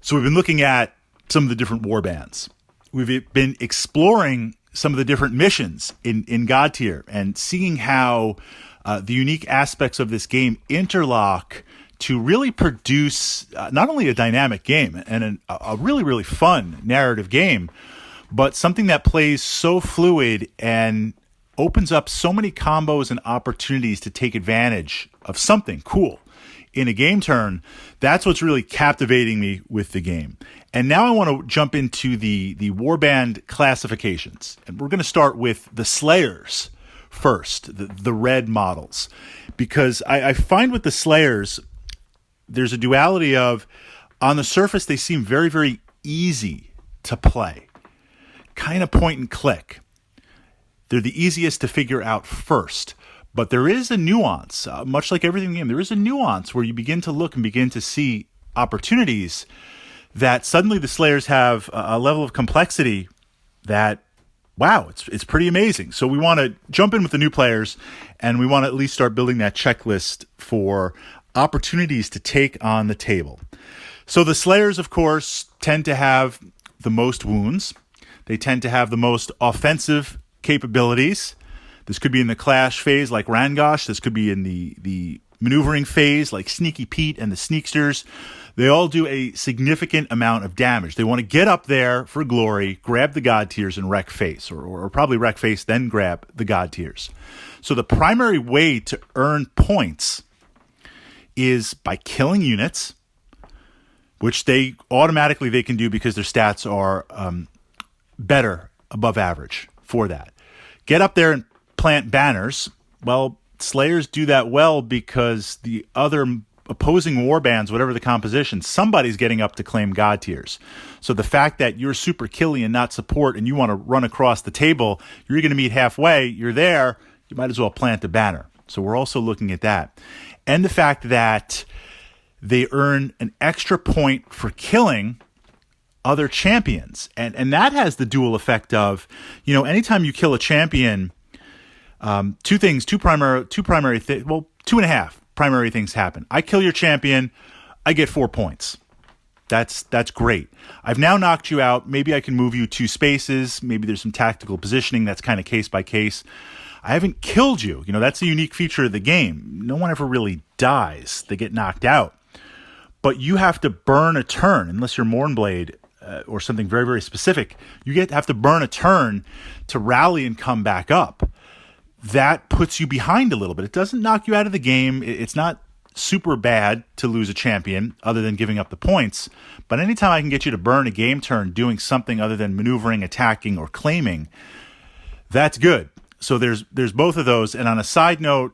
So we've been looking at some of the different warbands. We've been exploring some of the different missions in Godtear and seeing how the unique aspects of this game interlock to really produce not only a dynamic game and a really, really fun narrative game, but something that plays so fluid and opens up so many combos and opportunities to take advantage of something cool in a game turn. That's what's really captivating me with the game. And now I want to jump into the warband classifications. And we're going to start with the Slayers first, the red models. Because I find with the Slayers, there's a duality of, on the surface, they seem very, very easy to play. Kind of point and click. They're the easiest to figure out first. But there is a nuance, much like everything in the game, there is a nuance where you begin to look and begin to see opportunities that suddenly the Slayers have a level of complexity that, wow, it's pretty amazing. So we want to jump in with the new players, and we want to at least start building that checklist for opportunities to take on the table. So the Slayers, of course, tend to have the most wounds. They tend to have the most offensive capabilities. This could be in the clash phase like Rangosh. This could be in the maneuvering phase like Sneaky Pete and the Sneaksters. They all do a significant amount of damage. They want to get up there for glory, grab the Godtears and wreck face, or probably wreck face, then grab the Godtears. So the primary way to earn points is by killing units, which they can do because their stats are better, above average for that. Get up there and plant banners. Well, Slayers do that well because the other opposing warbands, whatever the composition, somebody's getting up to claim Godtears. So the fact that you're super killy and not support and you want to run across the table, you're going to meet halfway, you're there, you might as well plant a banner. So we're also looking at that. And the fact that they earn an extra point for killing other champions. And that has the dual effect of, anytime you kill a champion, two and a half primary things happen. I kill your champion, I get 4 points. That's great. I've now knocked you out. Maybe I can move you 2 spaces. Maybe there's some tactical positioning. That's kind of case by case. I haven't killed you. That's a unique feature of the game. No one ever really dies. They get knocked out. But you have to burn a turn, unless you're Mournblade or something very, very specific. You have to burn a turn to rally and come back up. That puts you behind a little bit. It doesn't knock you out of the game. It's not super bad to lose a champion other than giving up the points. But anytime I can get you to burn a game turn doing something other than maneuvering, attacking, or claiming, that's good. So there's both of those. And on a side note,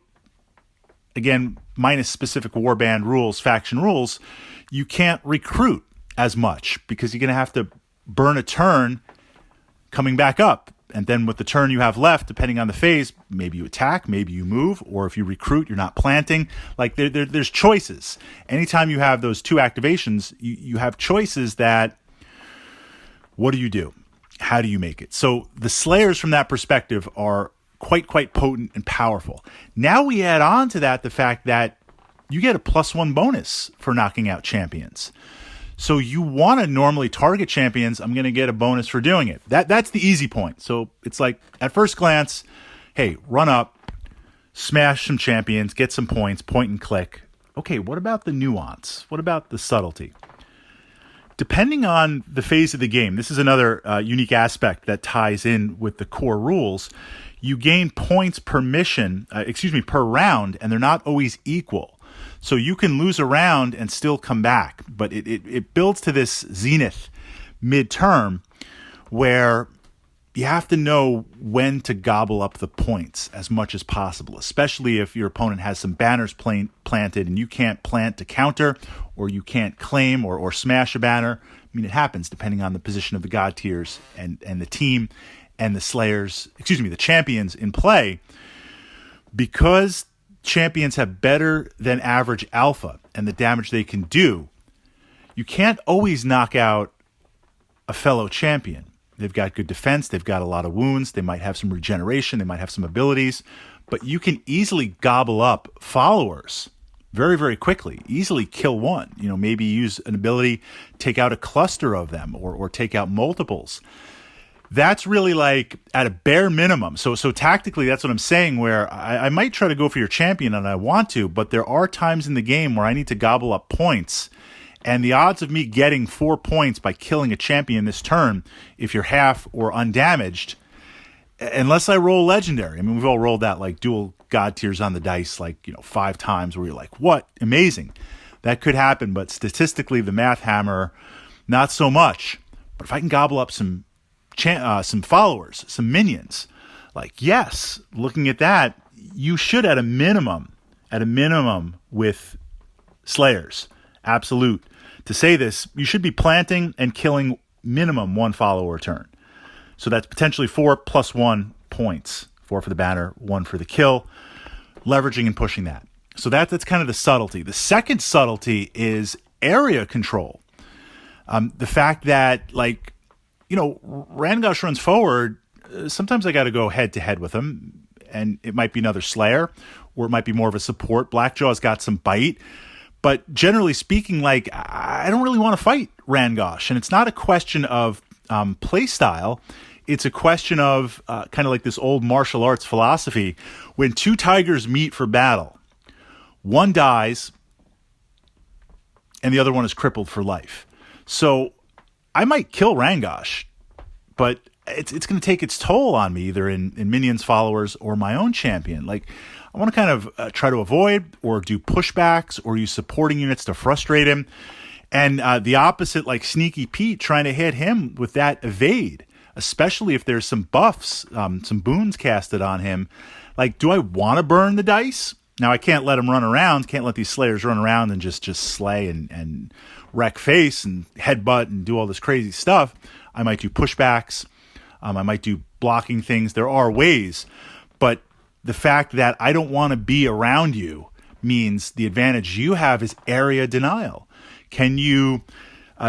again, minus specific warband rules, faction rules, you can't recruit as much because you're going to have to burn a turn coming back up. And then with the turn you have left, depending on the phase, maybe you attack, maybe you move, or if you recruit, you're not planting. Like there's choices. Anytime you have those 2 activations, you have choices that, what do? How do you make it? So the Slayers from that perspective are quite potent and powerful. Now we add on to that the fact that you get a +1 bonus for knocking out champions. So you want to normally target champions. I'm going to get a bonus for doing it. That's the easy point. So it's like, at first glance, hey, run up, smash some champions, get some points, point and click. Okay, what about the nuance? What about the subtlety? Depending on the phase of the game, this is another unique aspect that ties in with the core rules. You gain points per round, and they're not always equal. So you can lose a round and still come back, but it builds to this zenith midterm where you have to know when to gobble up the points as much as possible, especially if your opponent has some banners planted and you can't plant to counter, or you can't claim or smash a banner. I mean, it happens depending on the position of the Godtears and the team and the champions in play. Because champions have better than average alpha and the damage they can do, you can't always knock out a fellow champion. They've got good defense, they've got a lot of wounds, they might have some regeneration, they might have some abilities, but you can easily gobble up followers very, very quickly. Easily kill one. Maybe use an ability, take out a cluster of them or take out multiples. That's really like at a bare minimum. So tactically, that's what I'm saying, where I might try to go for your champion and I want to, but there are times in the game where I need to gobble up points. And the odds of me getting 4 points by killing a champion this turn, if you're half or undamaged, unless I roll legendary. I mean, we've all rolled that like dual Godtears on the dice, 5 times where you're like, what? Amazing. That could happen, but statistically, the math hammer, not so much. But if I can gobble up some followers, some minions, yes, looking at that, you should at a minimum with Slayers, absolute. To say this, you should be planting and killing minimum 1 follower a turn. So that's potentially 4 plus 1 points. 4 for the banner, 1 for the kill, leveraging and pushing that. So that's kind of the subtlety. The second subtlety is area control. The fact that, Rangosh runs forward, sometimes I got to go head-to-head with him, and it might be another Slayer, or it might be more of a support. Blackjaw's got some bite, but generally speaking, I don't really want to fight Rangosh, and it's not a question of play style. It's a question of kind of like this old martial arts philosophy. When 2 tigers meet for battle, one dies, and the other one is crippled for life. So I might kill Rangosh, but it's going to take its toll on me, either in minions, followers, or my own champion. I want to kind of try to avoid or do pushbacks or use supporting units to frustrate him. And the opposite, like Sneaky Pete, trying to hit him with that evade, especially if there's some buffs, some boons casted on him. Do I want to burn the dice? Now, I can't let him run around, can't let these Slayers run around and just slay and wreck face and headbutt and do all this crazy stuff. I might do pushbacks. I might do blocking things. There are ways. But the fact that I don't want to be around you means the advantage you have is area denial. Can you,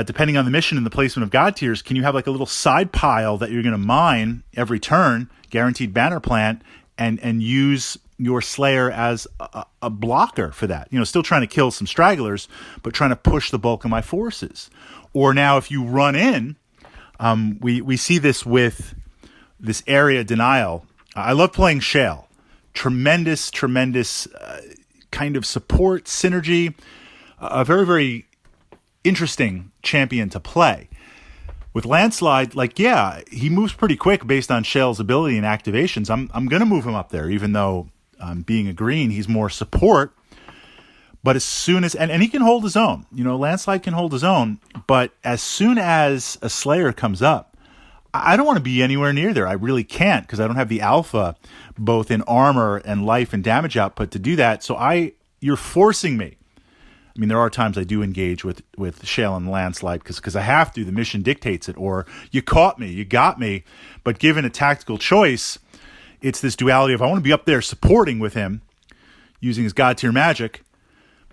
depending on the mission and the placement of Godtears, can you have a little side pile that you're going to mine every turn, guaranteed banner plant, and use your Slayer as a blocker for that? Still trying to kill some stragglers, but trying to push the bulk of my forces. Or now if you run in, we see this with this area denial. I love playing Shale. Tremendous kind of support, synergy. A very, very interesting champion to play. With Landslide, he moves pretty quick based on Shale's ability and activations. I'm going to move him up there, even though being a green, he's more support. But as soon as, and he can hold his own, Landslide can hold his own, but as soon as a Slayer comes up, I don't want to be anywhere near there. I really can't, because I don't have the alpha, both in armor and life and damage output to do that. So you're forcing me. I mean, there are times I do engage with Shale and Landslide because I have to. The mission dictates it. Or you caught me, you got me. But given a tactical choice, it's this duality of I want to be up there supporting with him using his God-tier magic,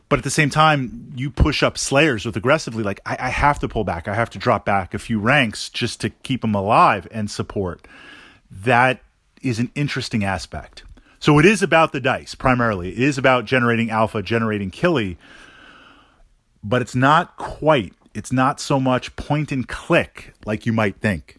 but at the same time, you push up Slayers with aggressively. I have to pull back. I have to drop back a few ranks just to keep him alive and support. That is an interesting aspect. So it is about the dice, primarily. It is about generating alpha, generating killy, but it's not quite. It's not so much point and click like you might think.